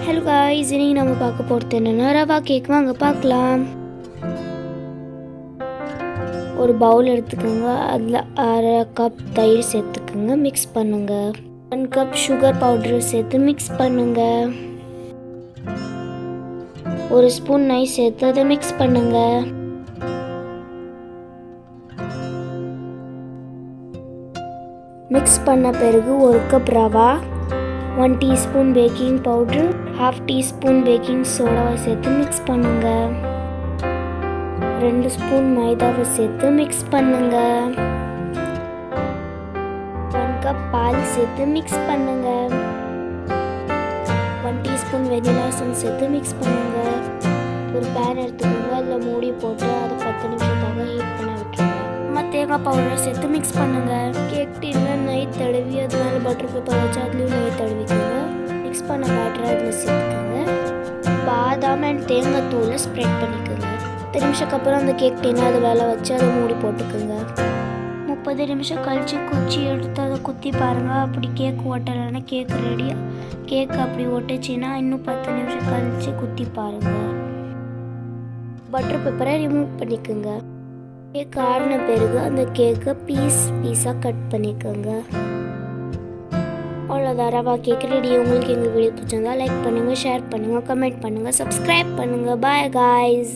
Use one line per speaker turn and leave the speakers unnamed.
Hello guys, இன்னைக்கு நம்ம பார்க்க போகிறது என்னென்னா ரவா கேக். வாங்க பார்க்கலாம். ஒரு பவுல் எடுத்துக்கோங்க. அதில் அரை கப் தயிர் சேர்த்துக்குங்க, மிக்ஸ் பண்ணுங்க. 1 கப் சுகர் பவுடர் சேர்த்து மிக்ஸ் பண்ணுங்க. 1 ஸ்பூன் நெய் சேர்த்து அதை மிக்ஸ் பண்ணுங்க. மிக்ஸ் பண்ண பிறகு 1 cup rava, 1 teaspoon baking powder, 1/2 teaspoon baking சோடாவை சேர்த்து மிக்ஸ் பண்ணுங்க. 2 ஸ்பூன் மைதாவை சேர்த்து மிக்ஸ் பண்ணுங்க. 1 கப் பால் சேர்த்து மிக்ஸ் பண்ணுங்க. 1 டீஸ்பூன் வெனிலா எசன்ஸ் சேர்த்து மிக்ஸ் பண்ணுங்க. ஒரு பேன் எடுத்துக்கோங்க. அதில் மூடி போட்டு அதை 10 நிமிஷத்தாக ஹீட் பண்ண விட்டுருங்க. தேங்காய் பவுடரை சேர்த்து மிக்ஸ் பண்ணுங்க. கேக் டின்னில் நெய் தடவி அது மேலே பட்டர் பேப்பர் வச்சு அதுலேயும் நெய் தடவிக்கோங்க. மிக்ஸ் பண்ண பேட்டரை அதில் சேர்த்துக்கோங்க. பாதாம் அண்ட் தேங்காய் தூளை ஸ்ப்ரெட் பண்ணிக்கோங்க. 10 நிமிஷத்துக்கு அப்புறம் அந்த கேக் டின்னை அது வேலை வச்சு அதை மூடி போட்டுக்கோங்க. 30 நிமிஷம் கழித்து குச்சி எடுத்து அதை குத்தி பாருங்கள். அப்படி கேக் ஓட்டலைன்னா கேக் ரெடி. கேக் அப்படி ஒட்டுச்சுன்னா இன்னும் 10 நிமிஷம் கழித்து குத்தி பாருங்கள். பட்டர் பேப்பரை ரிமூவ் பண்ணிக்கோங்க. கேக் ஆறின பிறகு அந்த கேக்கை பீஸாக கட் பண்ணிக்கோங்க. அவ்வளோதான், ரவா கேக் ரெடி. உங்களுக்கு எங்கள் வீடியோ பிடிச்சிருந்தா லைக் பண்ணுங்கள், ஷேர் பண்ணுங்கள், கமெண்ட் பண்ணுங்கள், சப்ஸ்கிரைப் பண்ணுங்கள். Bye guys.